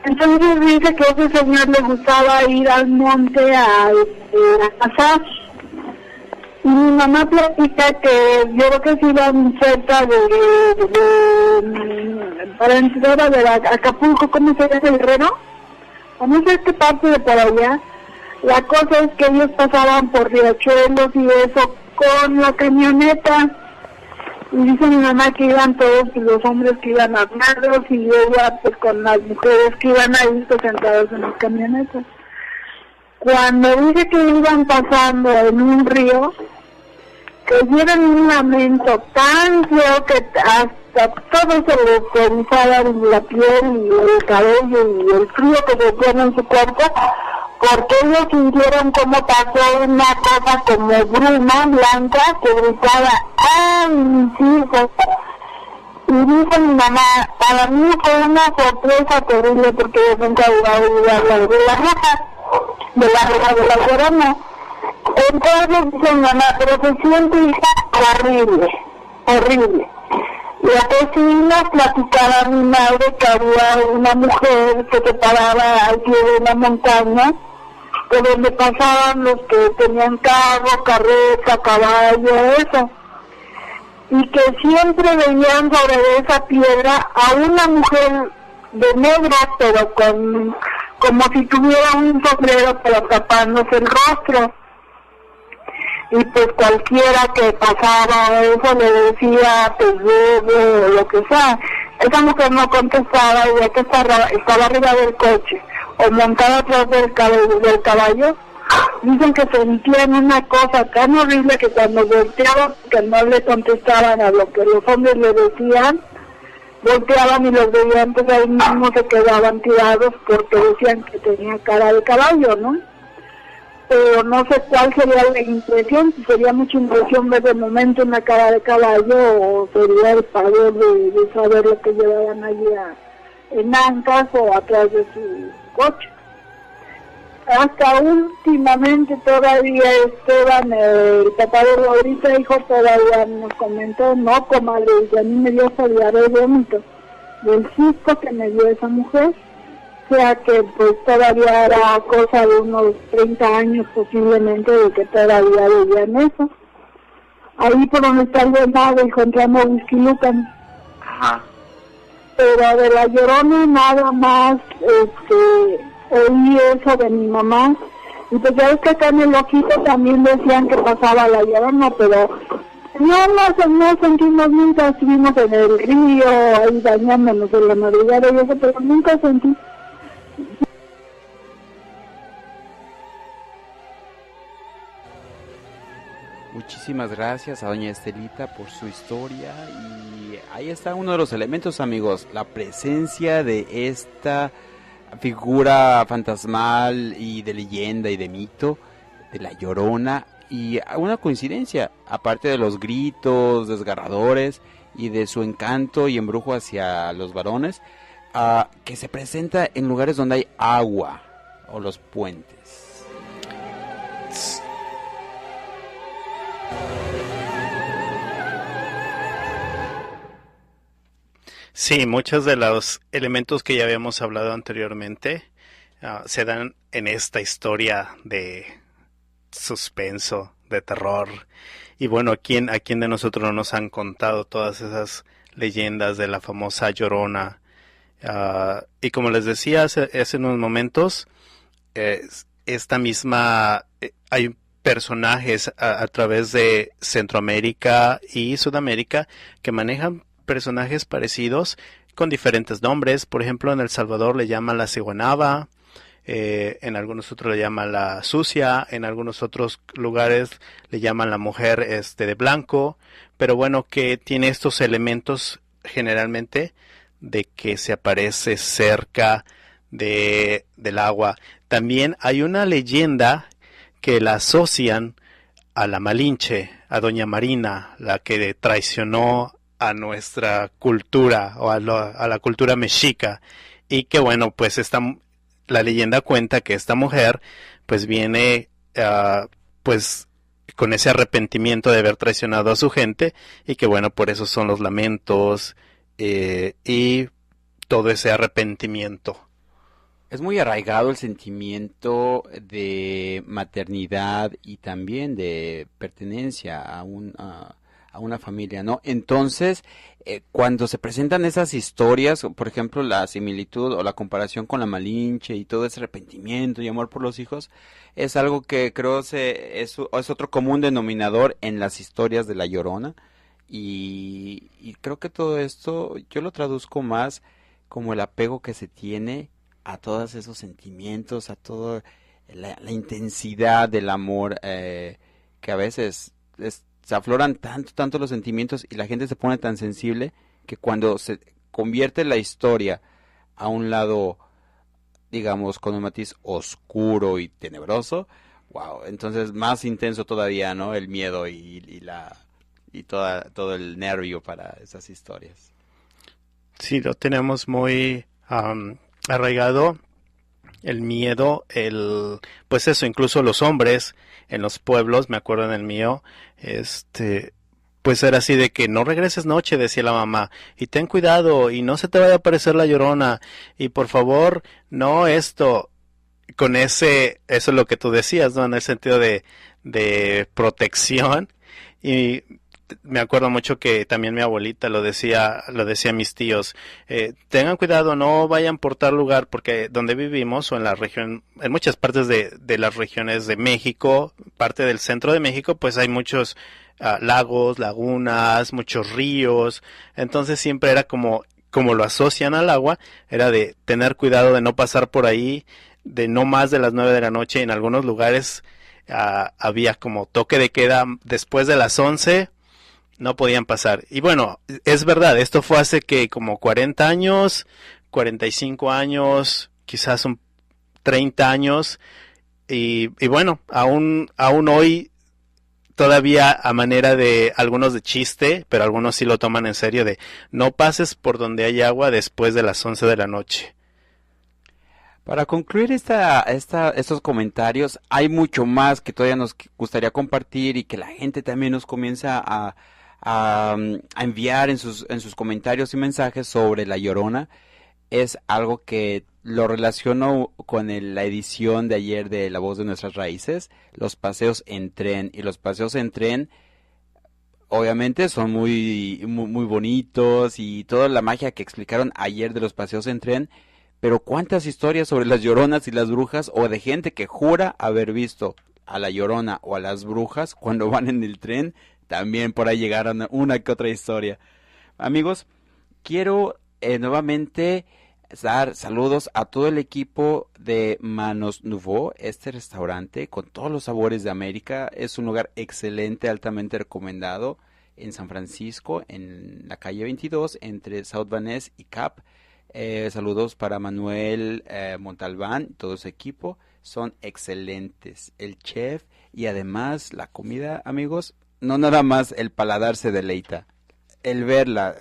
Entonces dice que a ese señor le gustaba ir al monte a cazar. Y mi mamá platica que yo creo que se iban cerca para entrar a ver Acapulco, ¿cómo se llama, Guerrero? O no sé qué parte de por allá. La cosa es que ellos pasaban por riachuelos y eso con la camioneta. Y dice mi mamá que iban todos los hombres que iban armados y ella pues con las mujeres que iban ahí pues sentados en las camionetas. Cuando dice que iban pasando en un río, que dieron un lamento tan feo que hasta todo se les erizaba la piel y el cabello y el frío que se tiene en su cuerpo, porque ellos sintieron como pasó una cosa como bruma blanca que gritaba ¡ay, mis hijos! Y dice mi mamá, para mí fue una sorpresa terrible porque yo nunca había oído hablar de la roja de la Llorona. Entonces dice mi mamá, pero se siente horrible, horrible. Y a sí nos platicaba mi madre que había una mujer que se paraba al pie de una montaña, por donde pasaban los que tenían carro, carreta, caballo, eso. Y que siempre veían sobre esa piedra a una mujer de negra, pero como si tuviera un sombrero, pero tapándose el rostro. Y pues cualquiera que pasara eso le decía, pues bebe o lo que sea. Esa mujer no contestaba, ya que estaba arriba del coche o montada atrás del caballo. Dicen que sentían una cosa tan horrible que cuando volteaban, que no le contestaban a lo que los hombres le decían, volteaban y los veían, pues ahí mismo se quedaban tirados porque decían que tenía cara de caballo, ¿no? Pero no sé cuál sería la impresión, si sería mucha impresión ver de momento una cara de caballo o sería el pavor de saber lo que llevaban allí en ancas o atrás de su coche. Hasta últimamente todavía Esteban, el papá de Rodríguez, hijo, todavía nos comentó, no, comadre, y a mí me dio diarrea de vómito del susto que me dio esa mujer. O sea que pues todavía era cosa de unos 30 años posiblemente de que todavía veían eso. Ahí por donde está el venado encontramos Huixquilucan. Ajá. Pero de la Llorona nada más oí eso de mi mamá. Y pues ya ves que acá en el Ojito también decían que pasaba la Llorona, pero no sentimos, nunca estuvimos en el río, ahí bañándonos en la madrugada y eso, pero nunca sentí. Muchísimas gracias a doña Estelita por su historia, y ahí está uno de los elementos, amigos, la presencia de esta figura fantasmal y de leyenda y de mito de la Llorona, y una coincidencia, aparte de los gritos desgarradores y de su encanto y embrujo hacia los varones, que se presenta en lugares donde hay agua o los puentes. Sí, muchos de los elementos que ya habíamos hablado anteriormente se dan en esta historia de suspenso, de terror. Y bueno, ¿a quién de nosotros no nos han contado todas esas leyendas de la famosa Llorona? Y como les decía hace unos momentos, esta misma... hay personajes a través de Centroamérica y Sudamérica que manejan personajes parecidos con diferentes nombres. Por ejemplo, en El Salvador le llaman la ciguanaba, en algunos otros le llaman la sucia, en algunos otros lugares le llaman la mujer de blanco, pero bueno, que tiene estos elementos generalmente de que se aparece cerca del agua. También hay una leyenda que la asocian a la Malinche, a Doña Marina, la que traicionó a nuestra cultura o a la cultura mexica, y que bueno, pues la leyenda cuenta que esta mujer pues viene pues con ese arrepentimiento de haber traicionado a su gente, y que bueno, por eso son los lamentos y todo ese arrepentimiento. Es muy arraigado el sentimiento de maternidad y también de pertenencia a una familia, ¿no? Entonces, cuando se presentan esas historias, por ejemplo, la similitud o la comparación con la Malinche y todo ese arrepentimiento y amor por los hijos, es algo que creo es otro común denominador en las historias de La Llorona, y creo que todo esto yo lo traduzco más como el apego que se tiene a todos esos sentimientos, a toda la intensidad del amor, que a veces se afloran tanto los sentimientos y la gente se pone tan sensible que cuando se convierte la historia a un lado, digamos, con un matiz oscuro y tenebroso, wow, entonces más intenso todavía, ¿no? El miedo y todo el nervio para esas historias. Sí, lo tenemos muy arraigado, el miedo, pues eso, incluso los hombres en los pueblos, me acuerdo en el mío, pues era así de que no regreses noche, decía la mamá, y ten cuidado, y no se te vaya a aparecer la Llorona, y por favor, no esto, con eso es lo que tú decías, ¿no? En el sentido de protección, y me acuerdo mucho que también mi abuelita lo decía a mis tíos, tengan cuidado, no vayan por tal lugar, porque donde vivimos, o en la región, en muchas partes de las regiones de México, parte del centro de México, pues hay muchos lagos, lagunas, muchos ríos, entonces siempre era como lo asocian al agua, era de tener cuidado de no pasar por ahí, de no más de las 9 de la noche, en algunos lugares había como toque de queda después de las 11, no podían pasar. Y bueno, es verdad, esto fue hace que como 40 años, 45 años, quizás 30 años, y bueno, aún hoy todavía a manera de algunos de chiste, pero algunos sí lo toman en serio, de no pases por donde hay agua después de las 11 de la noche. Para concluir estos comentarios, hay mucho más que todavía nos gustaría compartir y que la gente también nos comienza a enviar en sus comentarios y mensajes sobre La Llorona. Es algo que lo relaciono con la edición de ayer de La Voz de Nuestras Raíces, los paseos en tren. Y los paseos en tren, obviamente, son muy bonitos, y toda la magia que explicaron ayer de los paseos en tren. Pero cuántas historias sobre las lloronas y las brujas, o de gente que jura haber visto a la Llorona o a las brujas cuando van en el tren. También por ahí llegaron una que otra historia. Amigos, quiero nuevamente dar saludos a todo el equipo de Manos Nouveau, este restaurante con todos los sabores de América. Es un lugar excelente, altamente recomendado en San Francisco, en la calle 22, entre South Van Ness y Cap. Saludos para Manuel Montalbán, todo su equipo, son excelentes. El chef y además la comida, amigos, no nada más el paladar se deleita, el verla,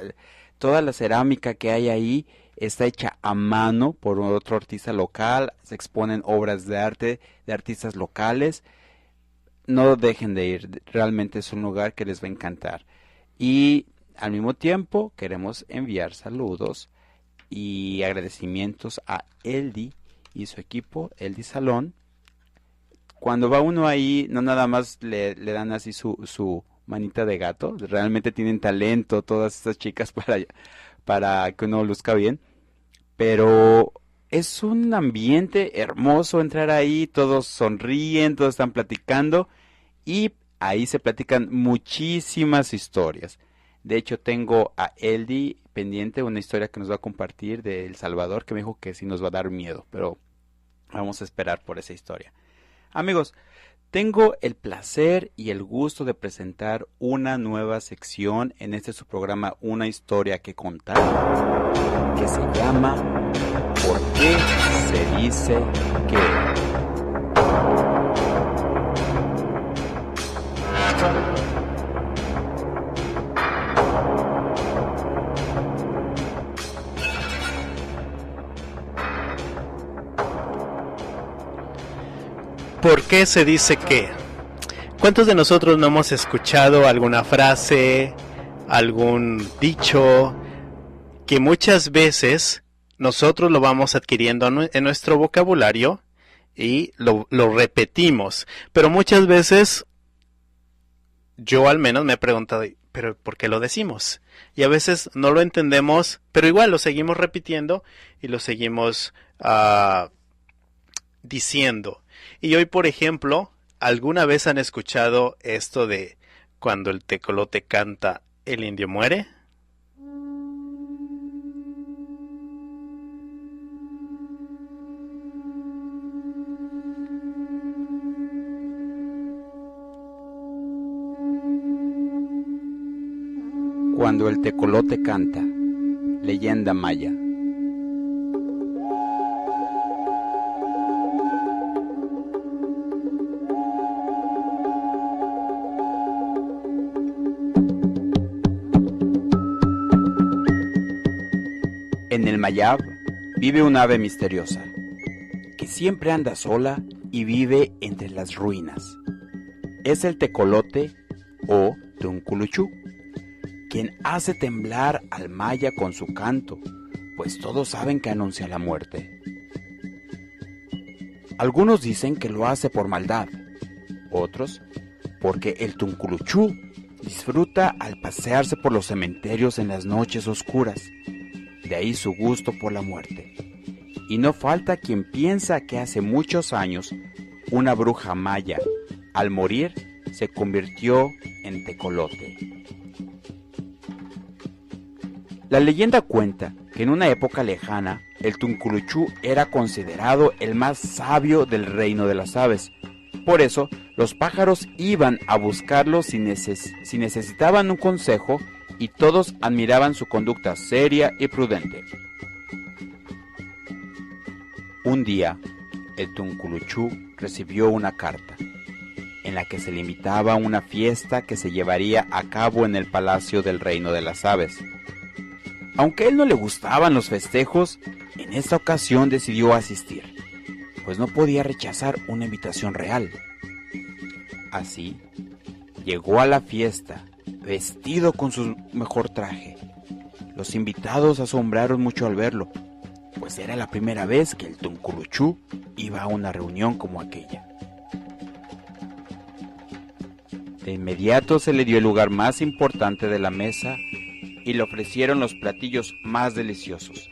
toda la cerámica que hay ahí está hecha a mano por otro artista local, se exponen obras de arte de artistas locales. No dejen de ir, realmente es un lugar que les va a encantar. Y al mismo tiempo queremos enviar saludos y agradecimientos a Eldi y su equipo, Eldi Salón. Cuando va uno ahí, no nada más le dan así su manita de gato, realmente tienen talento todas estas chicas para que uno luzca bien, pero es un ambiente hermoso entrar ahí, todos sonríen, todos están platicando, y ahí se platican muchísimas historias. De hecho, tengo a Eldi pendiente una historia que nos va a compartir de El Salvador, que me dijo que sí nos va a dar miedo, pero vamos a esperar por esa historia. Amigos, tengo el placer y el gusto de presentar una nueva sección en su programa Una Historia que Contar, que se llama ¿Por qué se dice que? ¿Por qué se dice que? ¿Cuántos de nosotros no hemos escuchado alguna frase, algún dicho, que muchas veces nosotros lo vamos adquiriendo en nuestro vocabulario y lo repetimos? Pero muchas veces, yo al menos me he preguntado, ¿pero por qué lo decimos? Y a veces no lo entendemos, pero igual lo seguimos repitiendo y lo seguimos diciendo. Y hoy, por ejemplo, ¿alguna vez han escuchado esto de cuando el tecolote canta, el indio muere? Cuando el tecolote canta, leyenda maya. En el Mayab vive un ave misteriosa, que siempre anda sola y vive entre las ruinas. Es el tecolote o tunculuchú, quien hace temblar al maya con su canto, pues todos saben que anuncia la muerte. Algunos dicen que lo hace por maldad, otros porque el tunculuchú disfruta al pasearse por los cementerios en las noches oscuras. De ahí su gusto por la muerte. Y no falta quien piensa que hace muchos años una bruja maya, al morir, se convirtió en tecolote. La leyenda cuenta que en una época lejana, el tunculuchú era considerado el más sabio del reino de las aves. Por eso, los pájaros iban a buscarlo si necesitaban un consejo, y todos admiraban su conducta seria y prudente. Un día, el tunculuchú recibió una carta, en la que se le invitaba a una fiesta que se llevaría a cabo en el palacio del reino de las aves. Aunque a él no le gustaban los festejos, en esta ocasión decidió asistir, pues no podía rechazar una invitación real. Así, llegó a la fiesta, vestido con su mejor traje. Los invitados asombraron mucho al verlo, pues era la primera vez que el tunculuchú iba a una reunión como aquella. De inmediato se le dio el lugar más importante de la mesa y le ofrecieron los platillos más deliciosos,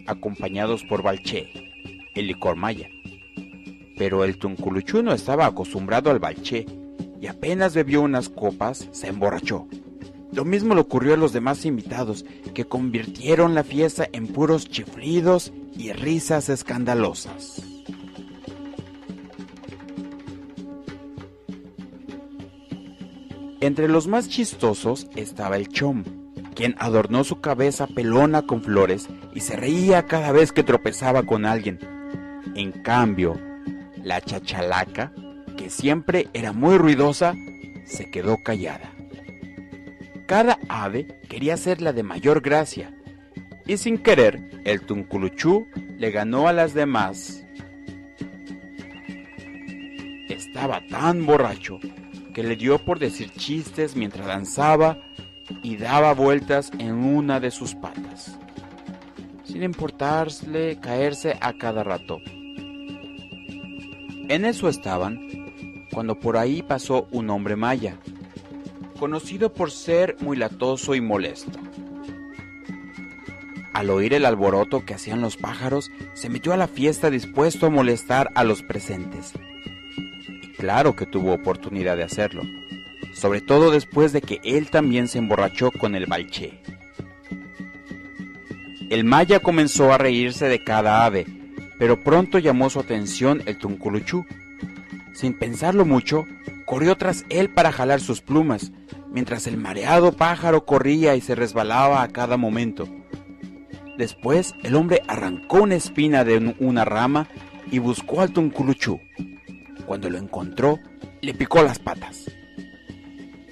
acompañados por balché, el licor maya. Pero el tunculuchú no estaba acostumbrado al balché, y apenas bebió unas copas, se emborrachó. Lo mismo le ocurrió a los demás invitados, que convirtieron la fiesta en puros chiflidos y risas escandalosas. Entre los más chistosos estaba el chom, quien adornó su cabeza pelona con flores y se reía cada vez que tropezaba con alguien. En cambio, la chachalaca, que siempre era muy ruidosa, se quedó callada. Cada ave quería ser la de mayor gracia, y sin querer, el tunculuchú le ganó a las demás. Estaba tan borracho que le dio por decir chistes mientras danzaba y daba vueltas en una de sus patas, sin importarle caerse a cada rato. En eso estaban, cuando por ahí pasó un hombre maya, conocido por ser muy latoso y molesto. Al oír el alboroto que hacían los pájaros, se metió a la fiesta dispuesto a molestar a los presentes. Y claro que tuvo oportunidad de hacerlo, sobre todo después de que él también se emborrachó con el balché. El maya comenzó a reírse de cada ave, pero pronto llamó su atención el tunculuchú. Sin pensarlo mucho, corrió tras él para jalar sus plumas, mientras el mareado pájaro corría y se resbalaba a cada momento. Después, el hombre arrancó una espina de una rama y buscó al tunculuchú. Cuando lo encontró, le picó las patas.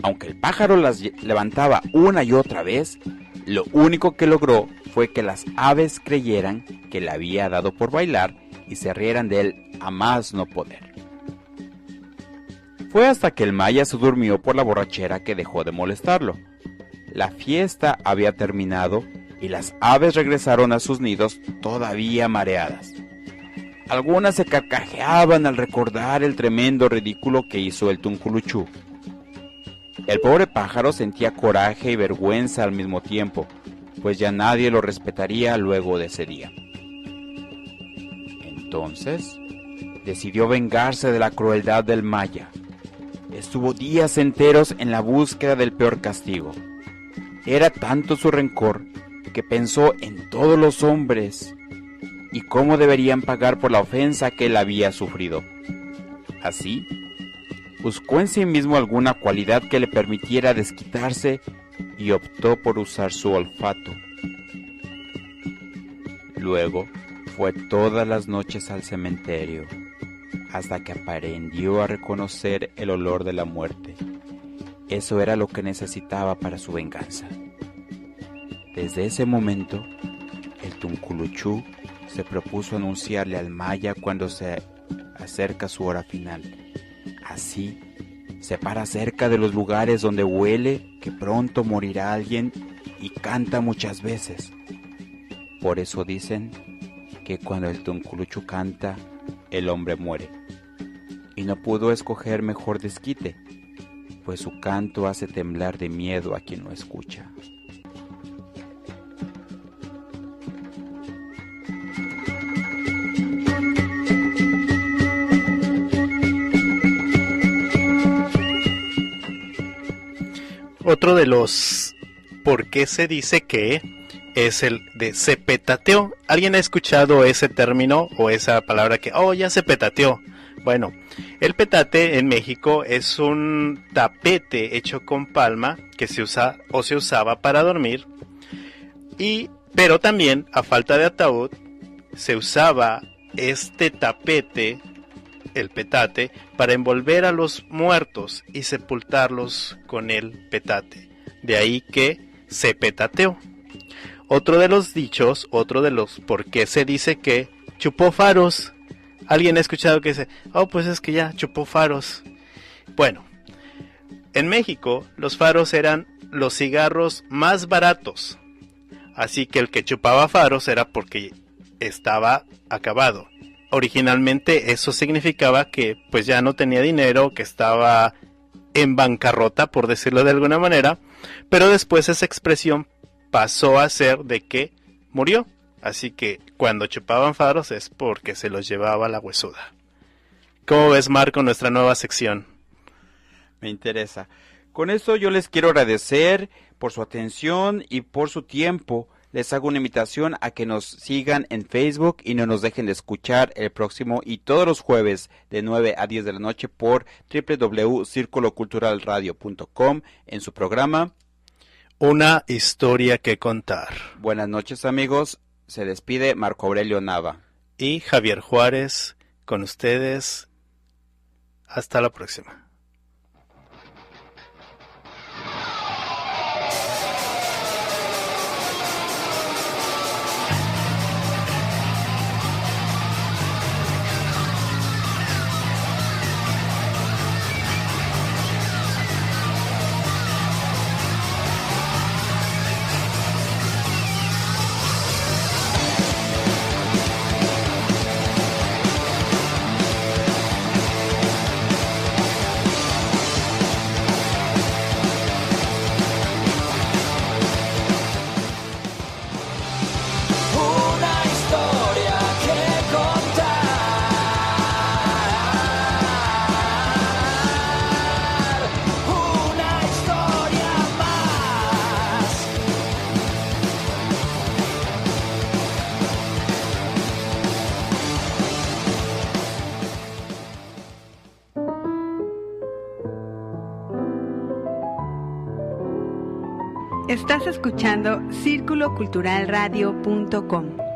Aunque el pájaro las levantaba una y otra vez, lo único que logró fue que las aves creyeran que le había dado por bailar y se rieran de él a más no poder. Fue hasta que el Maya se durmió por la borrachera que dejó de molestarlo. La fiesta había terminado y las aves regresaron a sus nidos todavía mareadas. Algunas se carcajeaban al recordar el tremendo ridículo que hizo el Tunculuchú. El pobre pájaro sentía coraje y vergüenza al mismo tiempo, pues ya nadie lo respetaría luego de ese día. Entonces, decidió vengarse de la crueldad del Maya. Estuvo días enteros en la búsqueda del peor castigo. Era tanto su rencor que pensó en todos los hombres y cómo deberían pagar por la ofensa que él había sufrido. Así, buscó en sí mismo alguna cualidad que le permitiera desquitarse y optó por usar su olfato. Luego, fue todas las noches al cementerio, hasta que aprendió a reconocer el olor de la muerte. Eso era lo que necesitaba para su venganza. Desde ese momento, el Tunculuchú se propuso anunciarle al Maya cuando se acerca su hora final. Así, se para cerca de los lugares donde huele que pronto morirá alguien y canta muchas veces. Por eso dicen que cuando el Tunculuchú canta, el hombre muere. Y no pudo escoger mejor desquite, pues su canto hace temblar de miedo a quien lo escucha. Otro de los por qué se dice que es el de se petateó. ¿Alguien ha escuchado ese término o esa palabra que, ya se petateó? Bueno, el petate en México es un tapete hecho con palma que se usa o se usaba para dormir, pero también, a falta de ataúd, se usaba este tapete, el petate, para envolver a los muertos y sepultarlos con el petate. De ahí que se petateó. Otro de los dichos, otro de los por qué se dice que chupó faros. ¿Alguien ha escuchado que dice, pues es que ya chupó faros? Bueno, en México los faros eran los cigarros más baratos. Así que el que chupaba faros era porque estaba acabado. Originalmente eso significaba que pues ya no tenía dinero, que estaba en bancarrota, por decirlo de alguna manera. Pero después esa expresión pasó a ser de que murió. Así que cuando chupaban faros es porque se los llevaba la huesuda. ¿Cómo ves, Marco, nuestra nueva sección? Me interesa. Con esto yo les quiero agradecer por su atención y por su tiempo. Les hago una invitación a que nos sigan en Facebook y no nos dejen de escuchar el próximo y todos los jueves de 9 a 10 de la noche por www.circuloculturalradio.com en su programa Una historia que contar. Buenas noches, amigos. Se despide Marco Aurelio Nava y Javier Juárez con ustedes. Hasta la próxima. Estás escuchando circuloculturalradio.com.